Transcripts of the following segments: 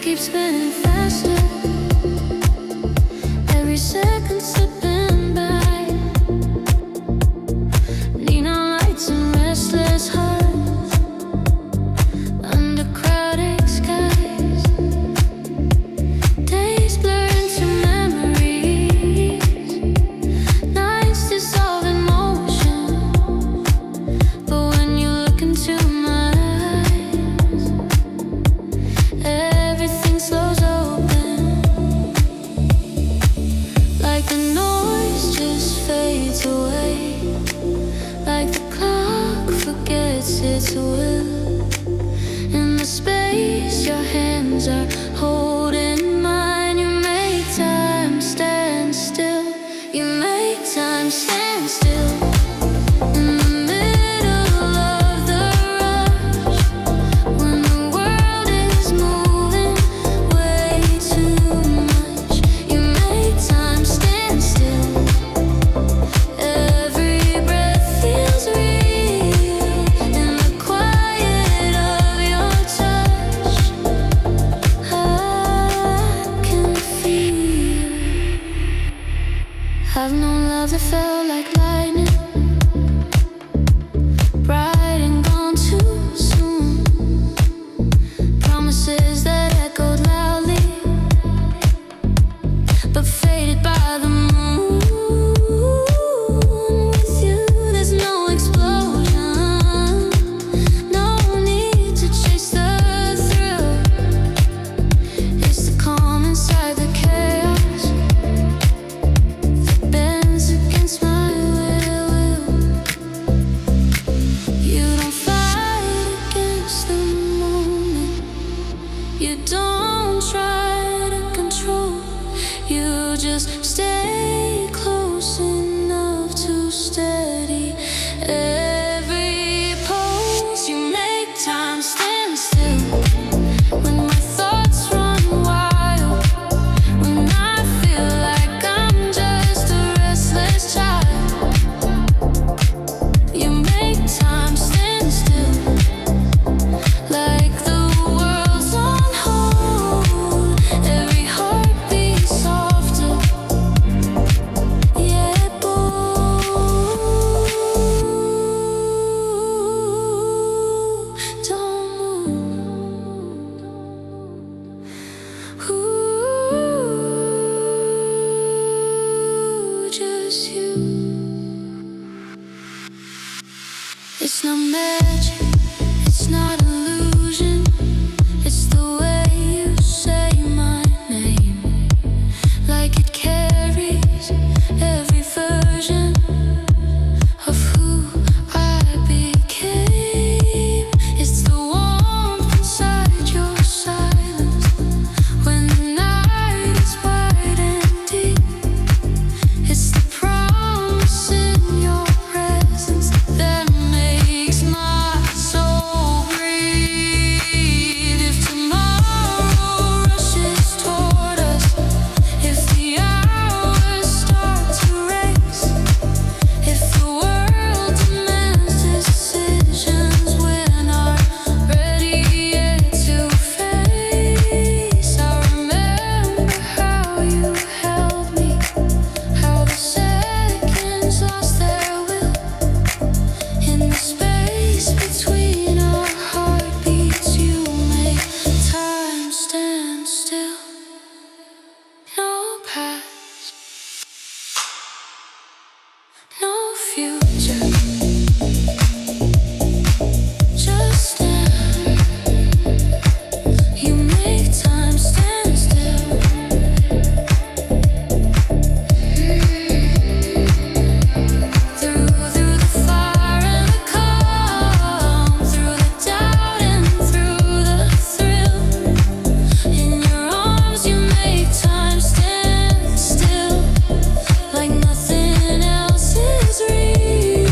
keeps spinning faster, every second slipping by. Neon lights and restless hearts under crowded skies. Days blur into memories, nights dissolve in motion. But when you look into my eyes, everything slows open. Like the noise just fades away, like the clock forgets its will. In the space your hands are holding mine, you make time stand still. You make time stand still. In the middle of the rush, when the world is moving way too much, you make time stand still. Every breath feels real in the quiet of your touch. I can feel. I've known love that felt like lightning, bright and gone too soon. Promises that echoed loudly, but faded by the moon. With you, there's no explosion, no need to chase the thrill. It's the calm inside the chaos that bends against my will. You don't fight against the moment, you don't try to control, you just stay close enough to steady every pulse. You make time stand still when my thoughts run wild, when I feel like I'm just a restless child. You make time stand still, like the world's on hold. Every heartbeat softer, yet bold. Don't move. Ooh, just you. It's not magic, it's not illusion. It's the way you say my name, like it carries every version of who I became. It's the warmth inside your silence when the night is wide and deep. It's the promise in your presence that makes my soul breathe. If tomorrow rushes toward us, if the hours start to race, if the world demands decisions we're not ready yet to face, I remember how you held me, how the seconds lost their will. In the space between our heartbeats, you make time stand still. No past, no future, just now. You make time stand still. Through the fire and the calm, through the doubt and through the thrill. In your arms you make time stand still, like nothing else is real.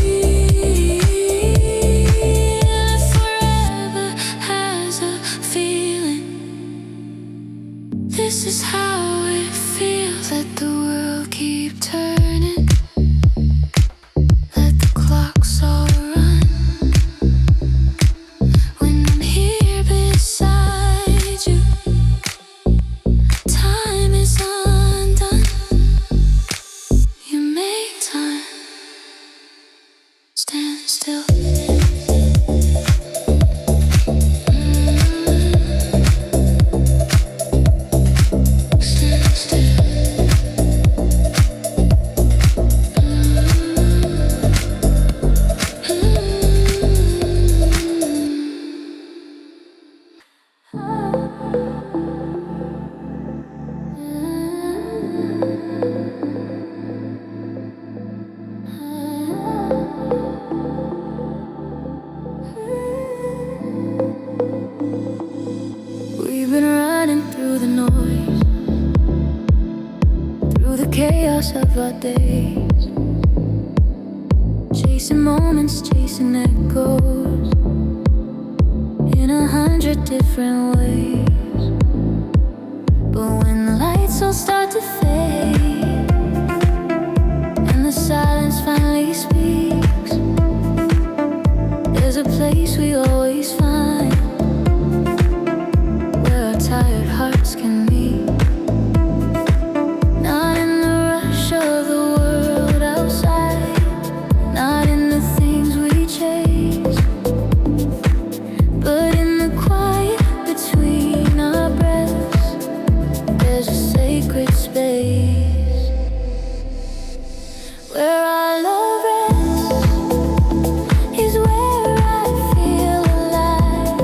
Forever has a feeling. This is how it feels. Let the world keep turning, let the clocks all run. When I'm here beside you, chaos of our days, chasing moments, chasing echoes in 100 different ways. But when the lights all start to fade and the silence finally speaks, there's a place we always find where our tired hearts can meet. Not in the rush of the world outside, not in the things we chase, but in the quiet between our breaths. There's a sacred space where our love rests, is where I feel alive,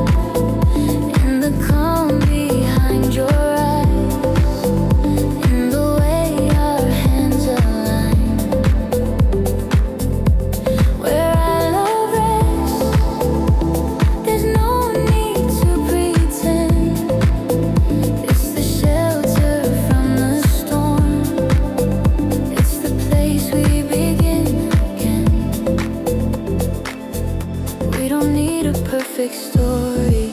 in the calm behind your eyes, in the way our hands align. Where our love rests, there's no need to pretend. It's the shelter from the storm, it's the place we begin again. We don't need a perfect story,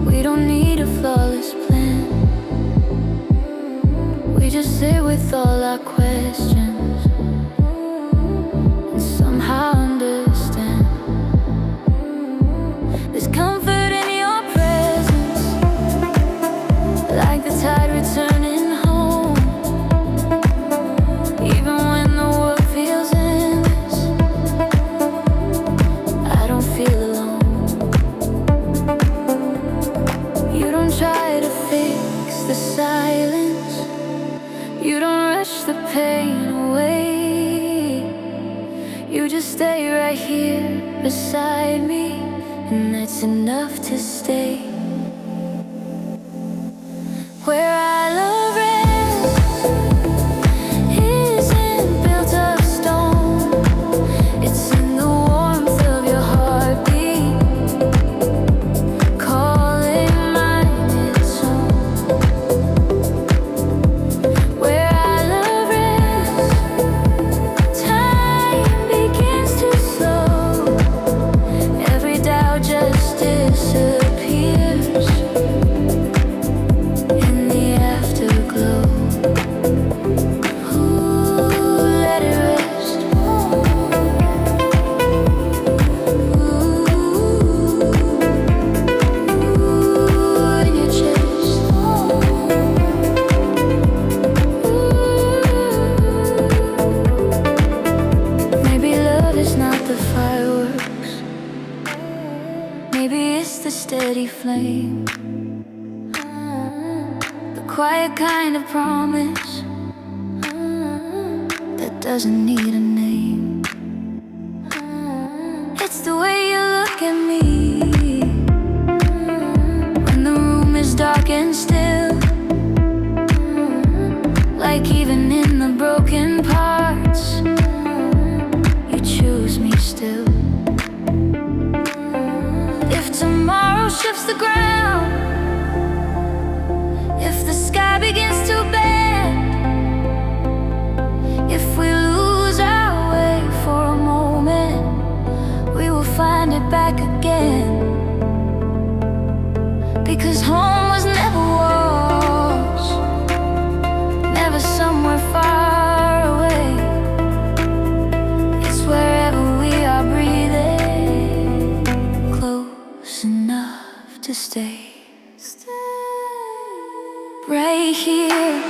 we don't need a flawless plan. We just sit with all our questions and somehow understand. There's comfort in your presence, like the tide returning home. Even when the world feels endless, I don't feel alone. You don't try to fix the silence, you don't rush the pain away. You just stay right here beside me, and that's enough to stay. Where our love rests isn't built of stone, it's in the warmth of your heartbeat, calling mine its own. Where our love rests, time begins to slow, every doubt just disappears in the afterglow. Ooh, let it rest. Ooh, in your chest. Maybe love is not the fireworks, maybe it's the steady flame, the quiet kind of promise that doesn't need a name. It's the way you look at me when the room is dark and still, like even in the broken parts, you choose me still. If tomorrow shifts the ground, if the sky begins to bend, if we lose our way for a moment, we will find it back again. Because home was never walls, never somewhere far away. It's wherever we are breathing, close enough to stay. Right here,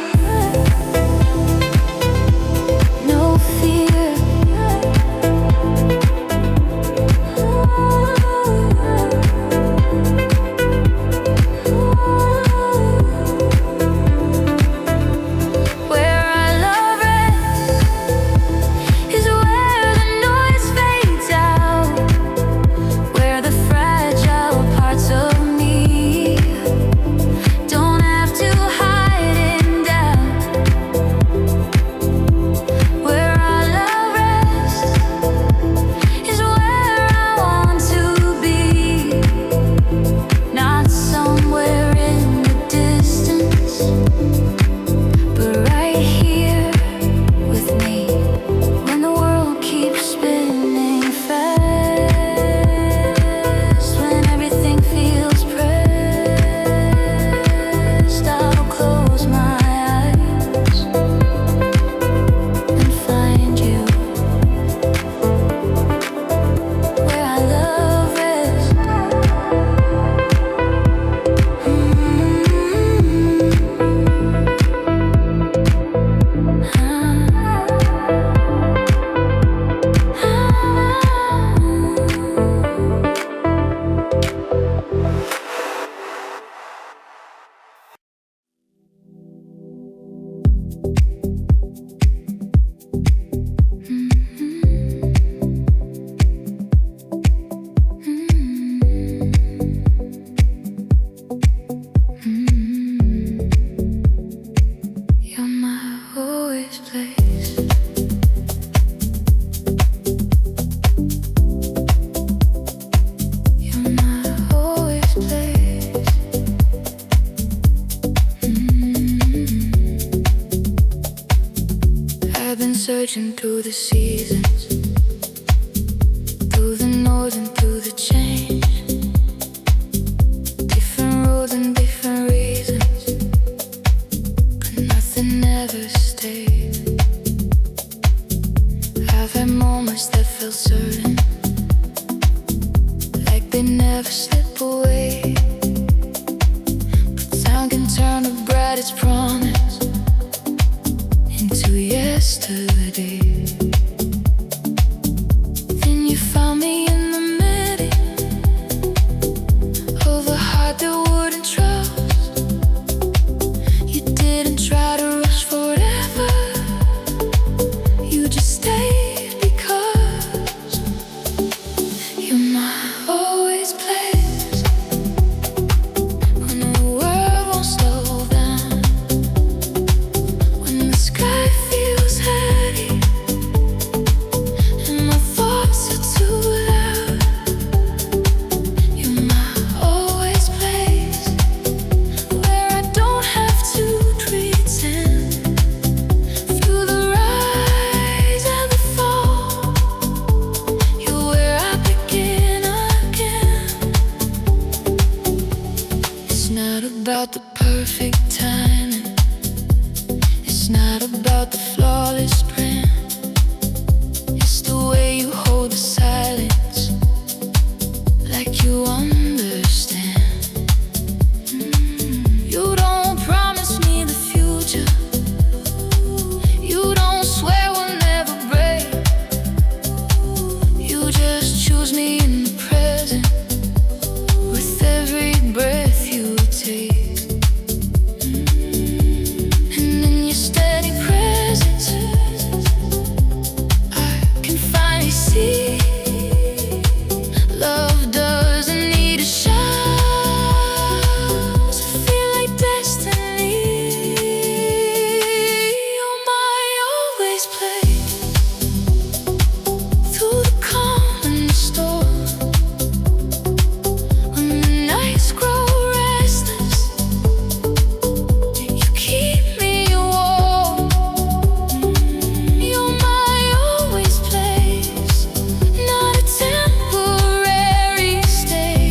no fear. Where our love rests is where the noise fades out, where the fragile parts of me don't have to hide in doubt. searching through the seasons, through the noise and through the change. Different roads and different reasons, but nothing ever stays. I've had moments that felt certain, like they never slip away. But time can turn the brightest promise into yesterday. Then you found me in the middle of a heart that wouldn't trust. You didn't try to rush forever, you just stayed because you're my always place. When the world won't slow down, when the sky feels heavy and my thoughts are too loud, you're my always place, where I don't have to pretend. Through the rise and the fall, you're where I begin again. It's not about the perfect timing, it's not about the flawless plan. It's the way you hold the silence, like you understand. You don't promise me the future, you don't swear we'll never break. You just choose me in the present, with every breath you take. And in your steady presence, I can finally see love doesn't need a shot to feel like destiny. You're my always place, through the calm and the storm. When the nights grow restless, you keep me warm. You're my always place, not a temporary stay,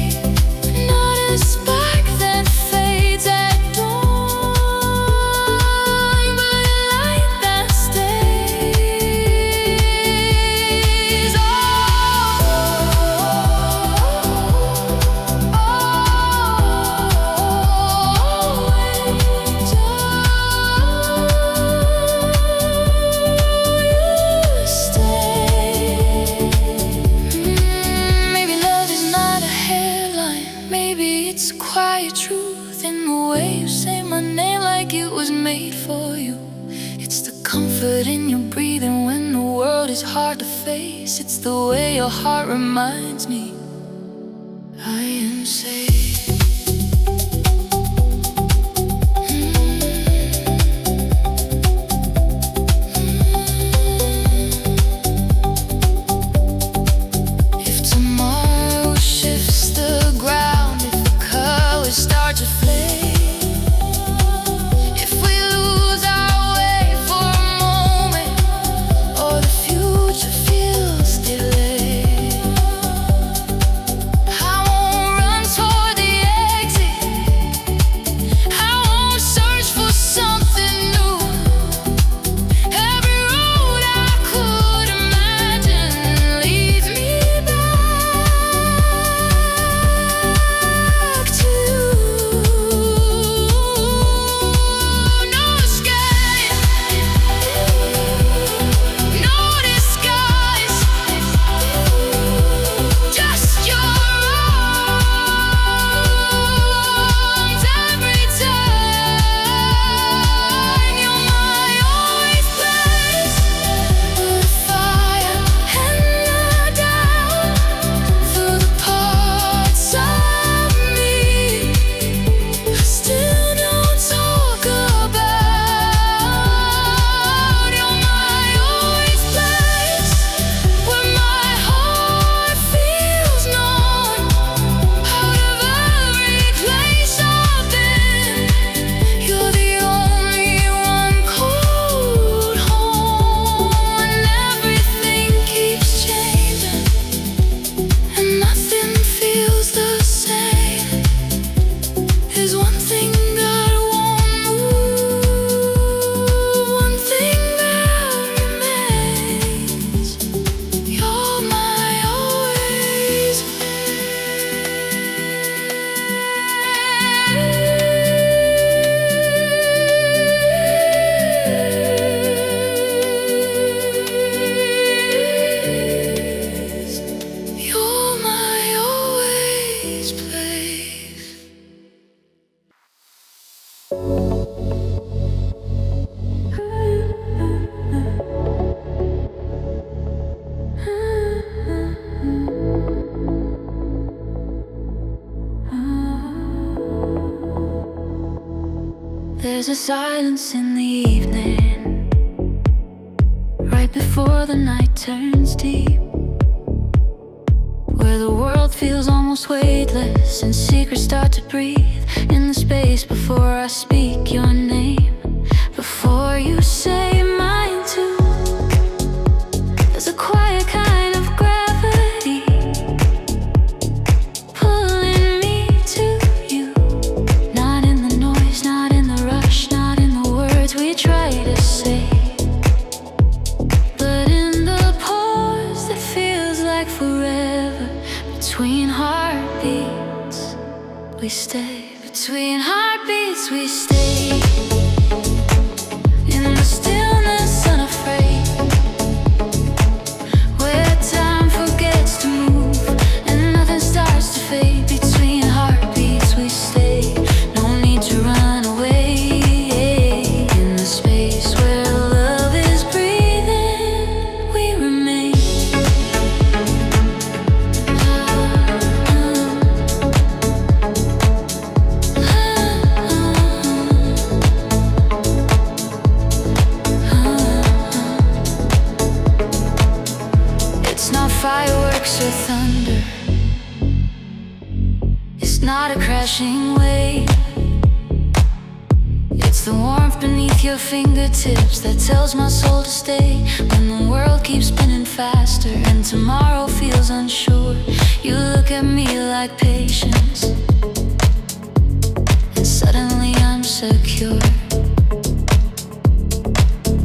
not a spark that fades at dawn, but a light that stays. Maybe love is not a headline, maybe it's a quiet truth in the way you say my name like it was made for you. It's the comfort in your breathing when the world is hard to face. It's the way your heart reminds me I am safe. If tomorrow shifts the ground, if the colors start to fade, if we lose our way for a moment, or the future feels delayed, I won't run toward the There's a silence in the evening, right before the night turns deep, where the world feels almost weightless and secrets start to breathe. In the space before I speak your name, before you say mine too, there's a quiet kind of gravity pulling me to you. Not in the noise, not in the rush, not in the words we try to say, but in the pause that feels like forever. Between heartbeats we stay. Between heartbeats we stay. In the stillness unafraid, where time forgets to move and nothing starts to fade. Between heartbeats we stay. No need to run away. In the space where love is breathing, we remain. It's not fireworks or thunder, it's not a crashing wave. It's the warmth beneath your fingertips that tells my soul to stay. When the world keeps spinning faster and tomorrow feels unsure, you look at me like patience, and suddenly I'm secure.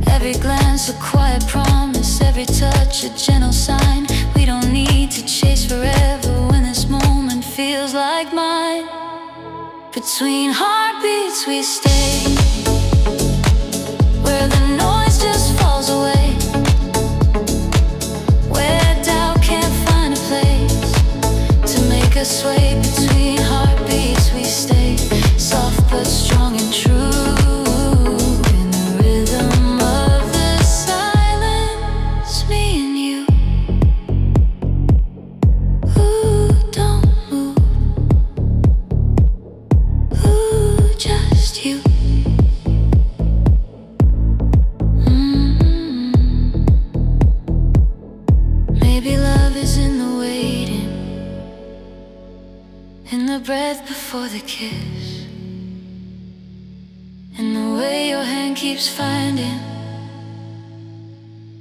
Every glance a quiet promise, every touch a gentle sign. We don't need to chase forever when this moment feels like mine. Between heartbeats we stay, where the noise just falls away, where doubt can't find a place to make us sway. Between heartbeats we stay, soft but strong and true. In the breath before the kiss, in the way your hand keeps finding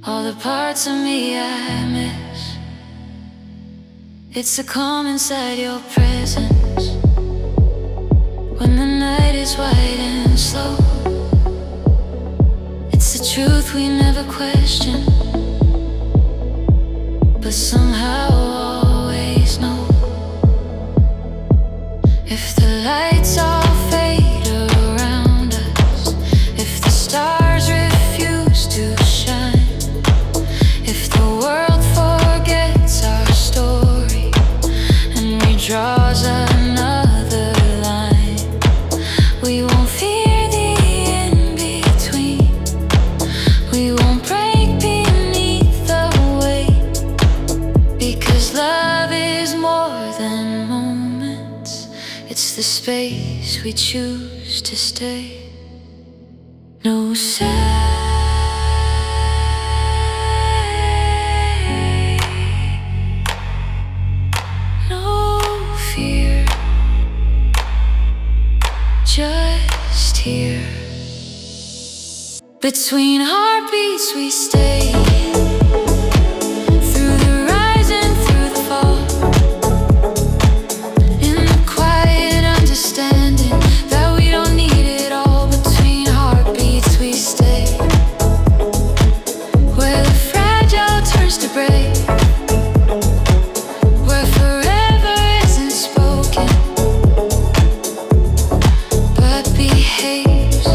all the parts of me I miss. It's the calm inside your presence when the night is white and slow. It's the truth we never question, but somehow always know. If the lights all fade around us, if the stars refuse to shine, if the world forgets our story and redraws another line, we won't fear the in-between. We won't break beneath the weight, because love is more than moments. It's the space we choose to stay. No say, no fear, just here. Between heartbeats we stay, through the rise and through the fall, in the quiet understanding that we don't need it all. Between heartbeats we stay, where the fragile turns to break, where forever isn't spoken but behaves.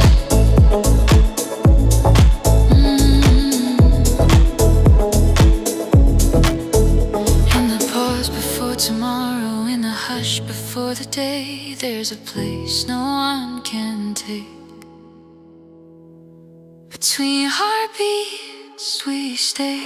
In the pause before tomorrow, in the hush before the day, there's a place no one can take. Between heartbeats we stay.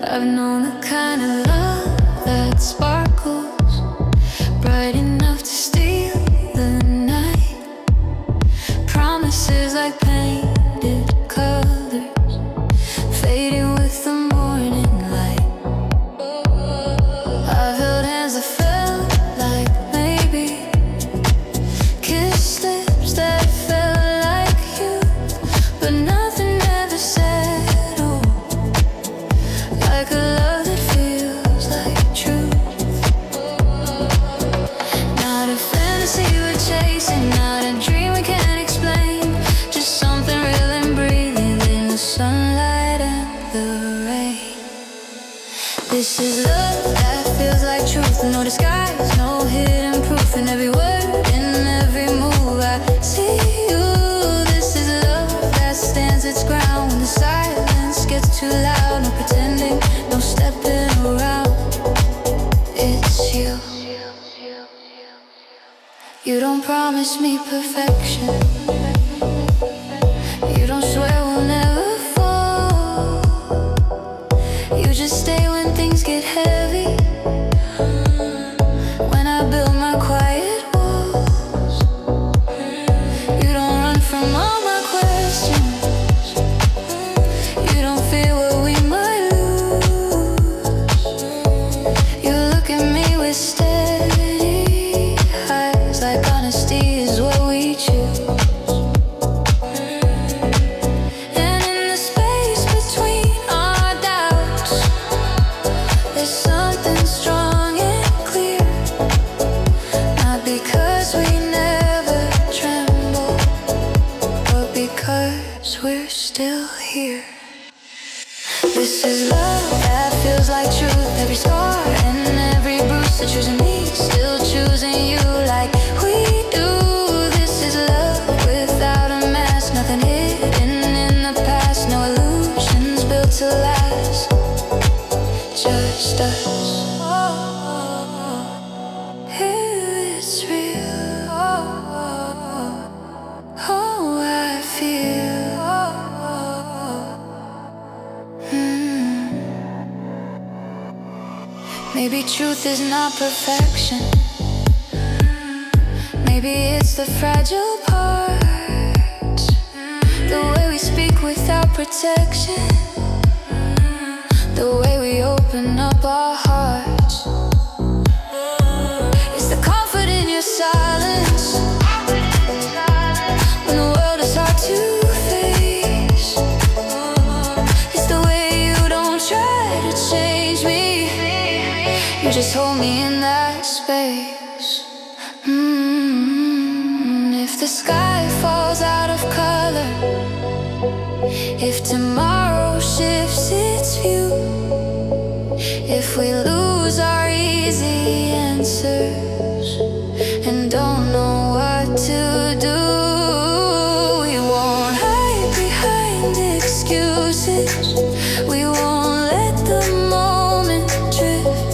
I've known the kind of love that sparkles, bright enough to steal the night. Promises like painted colors, fading with the morning light. I've held hands that felt like maybe, kissed lips that felt like you, but nothing ever settled like a love that feels like truth. Not a fantasy we're chasing, not a dream we can't explain, just something real and breathing in the sunlight and the rain. This is love that feels like truth, no disguise, no hidden proof. In every word, in every move, I see you. This is love that stands its ground when the silence gets too loud. No pretending, no stepping around. It's you. You don't promise me perfection. You don't swear we'll never fall. You just stay when things get heavy, when I build my quiet walls. You don't run from all my questions. You don't fear what we might lose. You look at me with steady eyes, like honesty is what we choose. And in the space between our doubts, there's something strong and clear. Not because we never tremble, but because we're still here. This is love that feels like truth. Every scar and every bruise, so choosing me, still choosing you like we do. This is love without a mask, nothing hidden in the past, no illusions built to last, just us. It's real. Oh, I feel. Maybe truth is not perfection. Maybe it's the fragile part, the way we speak without protection, the way we open up our hearts. It's the comfort in your silence, when the world is hard to face. It's the way you don't try to change me, you just hold me in that space. If the sky falls out of color, if tomorrow shifts its view, if we lose our easy answers and don't know what to do, we won't hide behind excuses. We won't let the moment drift.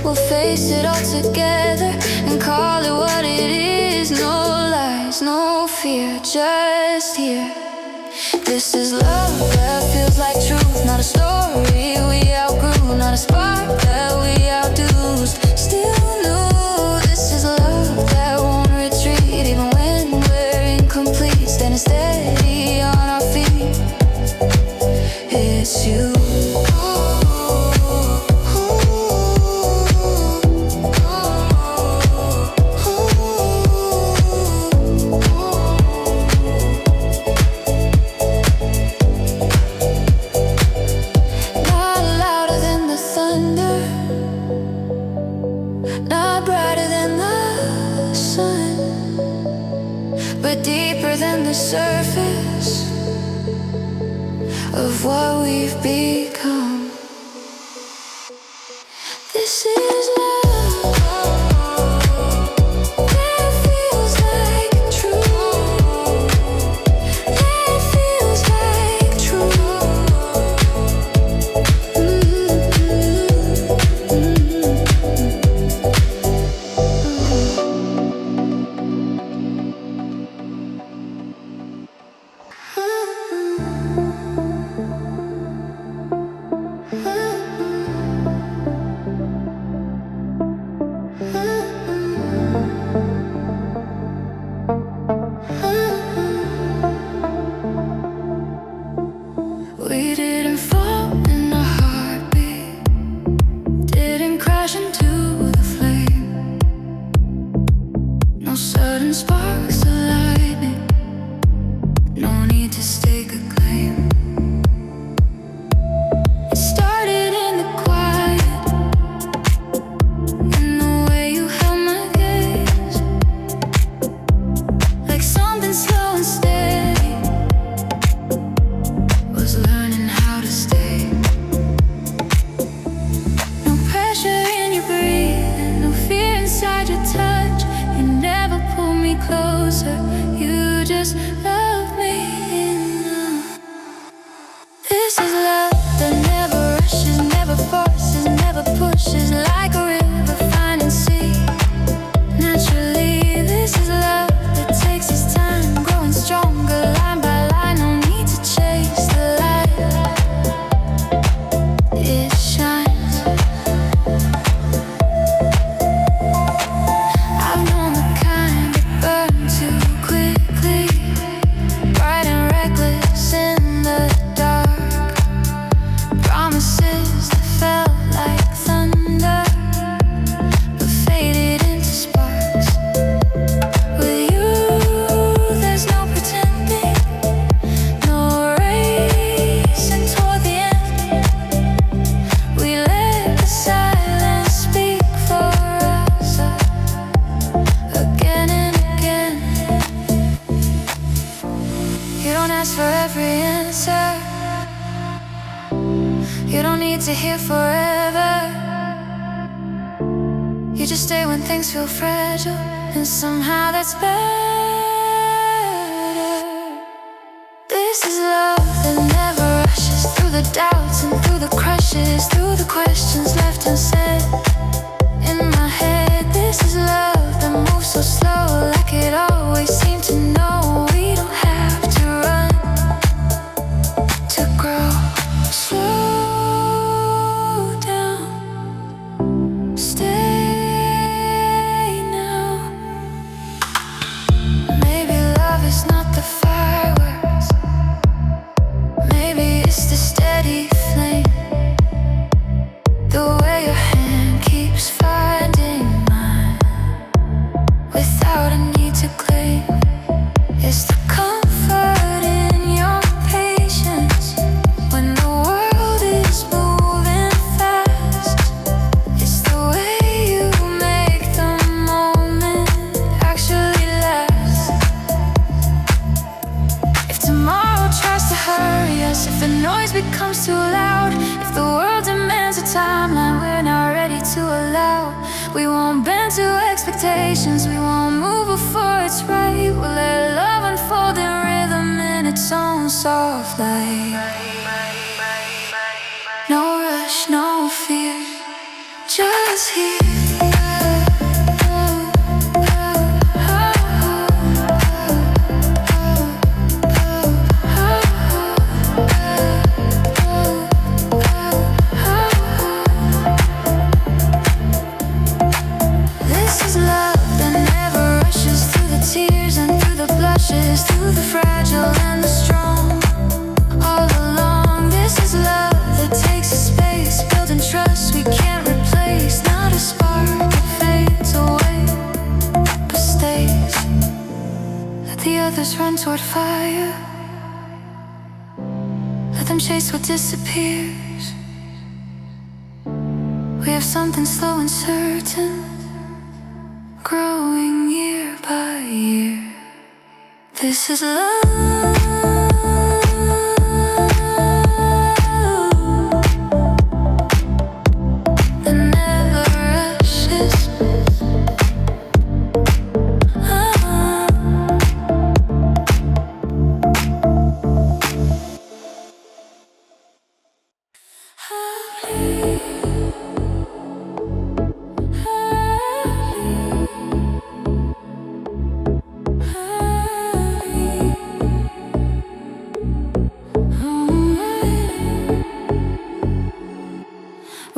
We'll face it all together and call it what it is. No lies, no fear, just here. This is love that feels like truth, not a story we outgrew, not a spark that we outdosed. Still new, this is love that won't retreat, even when we're incomplete. Standing steady on our feet. It's you. Not brighter than the sun, but deeper than the surface of what we've become. This is love that feels like truth, that feels like truth. You don't need to hear forever. You just stay when things feel fragile, and somehow that's better. This is love that never rushes, through the doubts and through the crushes, through the questions left unsaid in my head. This is love that moves so slow, like it always seemed to know. We don't have to run to grow. Slow down, stay now. Maybe love is not the fireworks, maybe it's the steady flame, the way your hand keeps finding mine without a need to claim. It's the comfort in your patience when the world is moving fast. It's the way you make the moment actually last. If tomorrow tries to hurry us, if the noise becomes too loud, if the world demands a timeline we're not ready to allow, we won't bend to expectations, we won't move before it's right. We'll let love unfold in rhythm in its own soft light. No rush, no fear, just here. Through the fragile and the strong, all along. This is love that takes a space, building trust we can't replace. Not a spark that fades away, but stays. Let the others run toward fire, let them chase what disappears. We have something slow and certain, growing year by year. This is love that never rushes.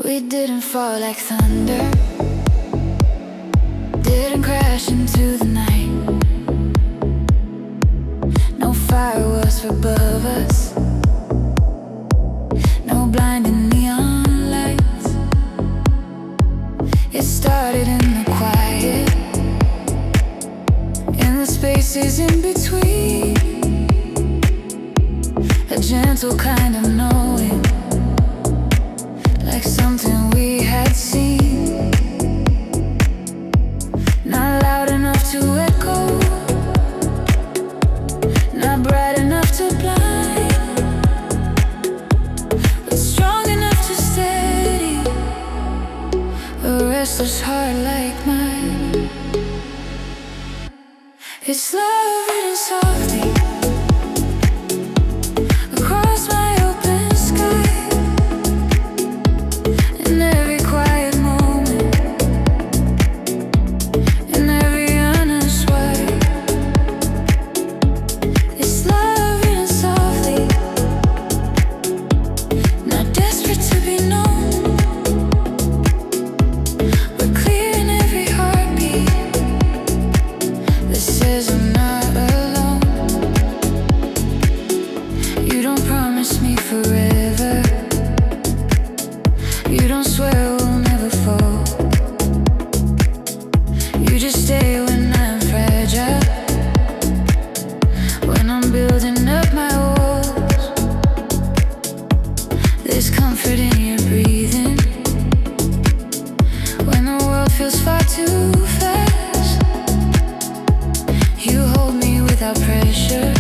We didn't fall like thunder, didn't crash into the night. No firewalls above us, no blinding neon lights. It started in the quiet, in the spaces in between, a gentle kind of knowing, like something we had seen. Not loud enough to echo, not bright enough to blind, but strong enough to steady a restless heart like mine. It's love written softly across my open sky. In every quiet moment, in every honest word, this love written softly, not desperate to be known, but clear in every heartbeat that says I'm not alone. You don't promise me forever, you don't swear we'll never fall. You just stay when I'm fragile, when I'm building up my walls. There's comfort in your breathing, when the world feels far too fast. You hold me without pressure,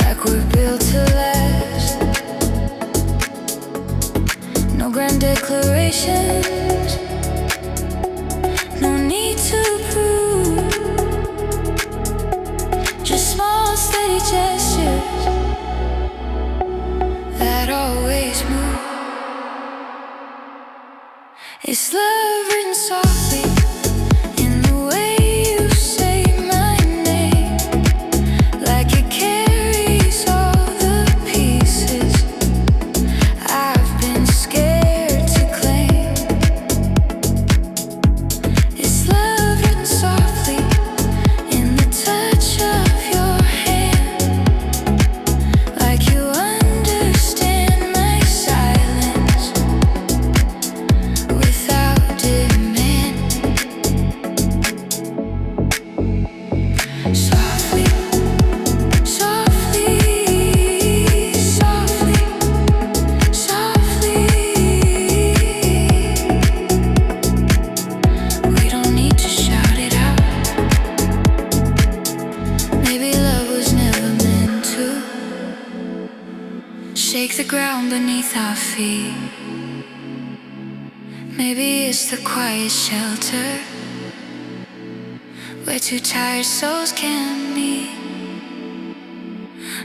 like we're built to last. declarations, no need to prove, just small steady gestures that always move. It's love written softly in the way you say my name, like it carries all the pieces I've been scared to claim. It's love written softly in the touch of your hand, like you understand my silence without demand. Softly, softly, softly, softly. We don't need to shout it out. Maybe love was never meant to shake the ground beneath our feet. Maybe it's the quiet shelter where two tired souls can meet.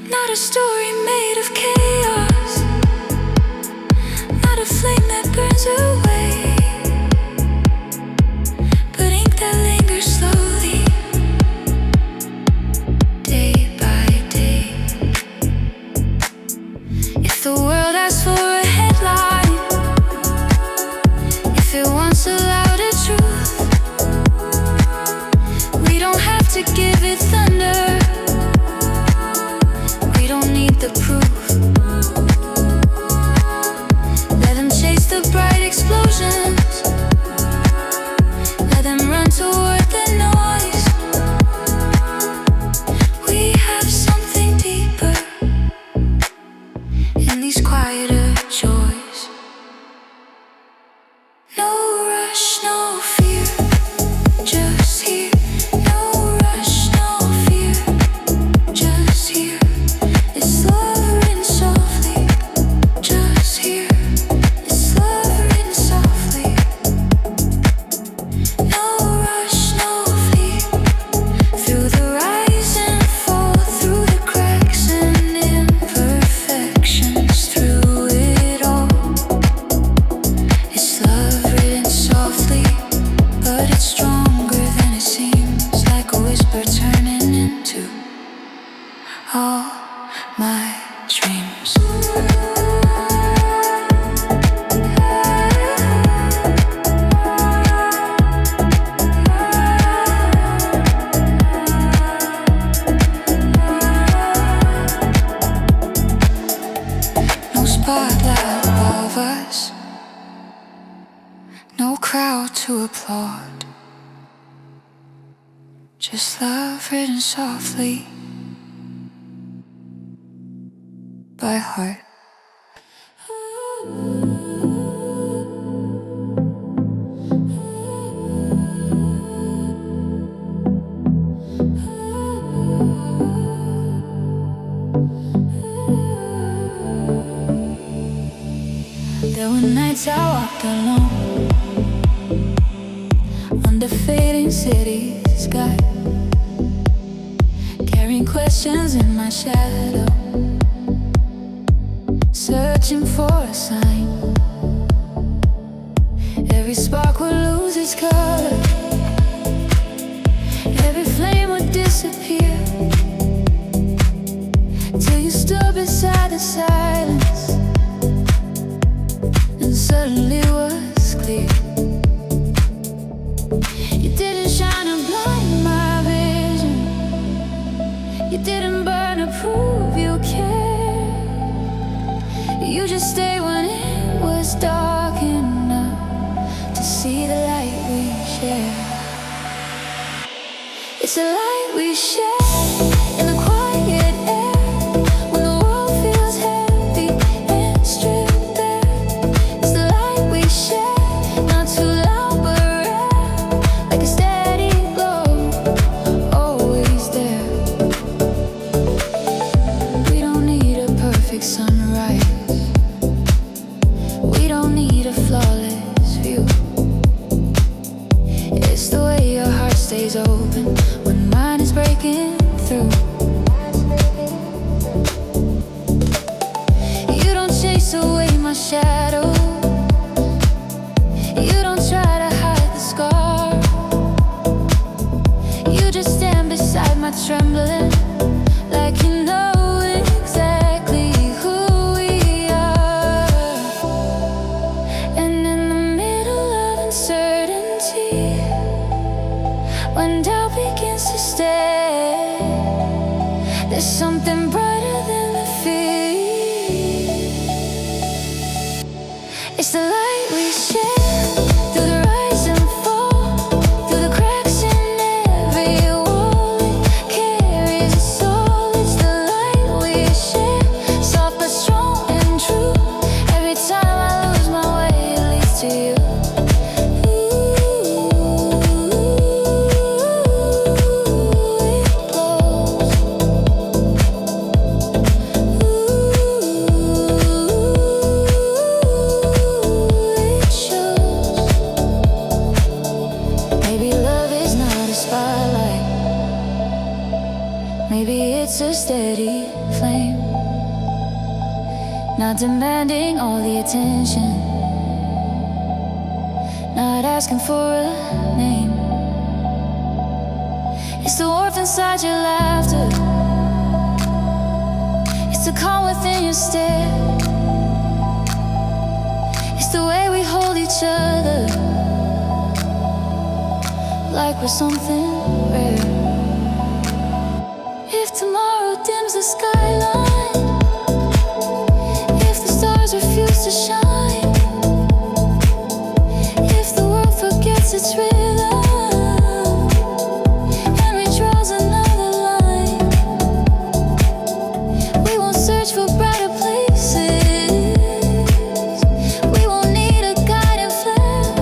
Not a story made of chaos, not a flame that burns away, but ink that lingers slowly, day by day. If the world asks for a headline, if it wants a louder truth, we don't have to give it thunder. We don't need the proof. Let them chase the bright explosions. Let them run toward the noise. We have something deeper in these quieter joys. No rush, no fear, just here. No rush, no fear, just here. It's love written softly, just here. It's love written softly. No rush, no fear, through the rise and fall, through the cracks and imperfections, through it all. It's love written softly, but it's stronger than it seems, like a whisper turning into all my dreams. No spotlight above us, no crowd to applaud, just love written softly by heart. There were nights I walked alone under fading city sky, carrying questions in my shadow, searching for a sign. Every spark would lose its color, every flame would disappear, till you stood beside the silence, and suddenly it was clear. You didn't shine a blind my vision, you didn't burn to prove you cared. You just stayed when it was dark enough to see the light we share. It's a light we share in the quiet air, when the world feels heavy and stripped bare. It's the light we share, not too loud but rare, like a steady glow, always there. We don't need a perfect sunrise, we don't need a flaw shadow. You don't try to hide the scar. You just stand beside my trembling, like you know exactly who we are. And in the middle of uncertainty, when doubt begins to stay, there's something brighter than the fear. It's the light we share, through the rise and fall, through the cracks in every wall. It carries a soul. It's the light we share, soft but strong and true. Every time I lose my way, it leads to you. Maybe it's a steady flame, not demanding all the attention, not asking for a name. It's the warmth inside your laughter, it's the calm within your stare. It's the way we hold each other, like we're something rare. If tomorrow dims the skyline, if the stars refuse to shine, if the world forgets its rhythm and redraws another line, we won't search for brighter places. We won't need a guiding flare.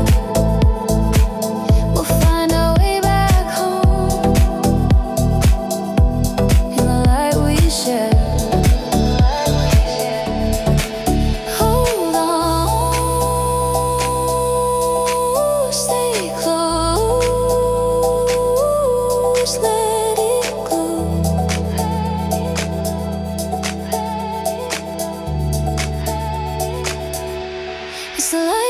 We'll find our way back home. Hold on, stay close, let it go. It's the light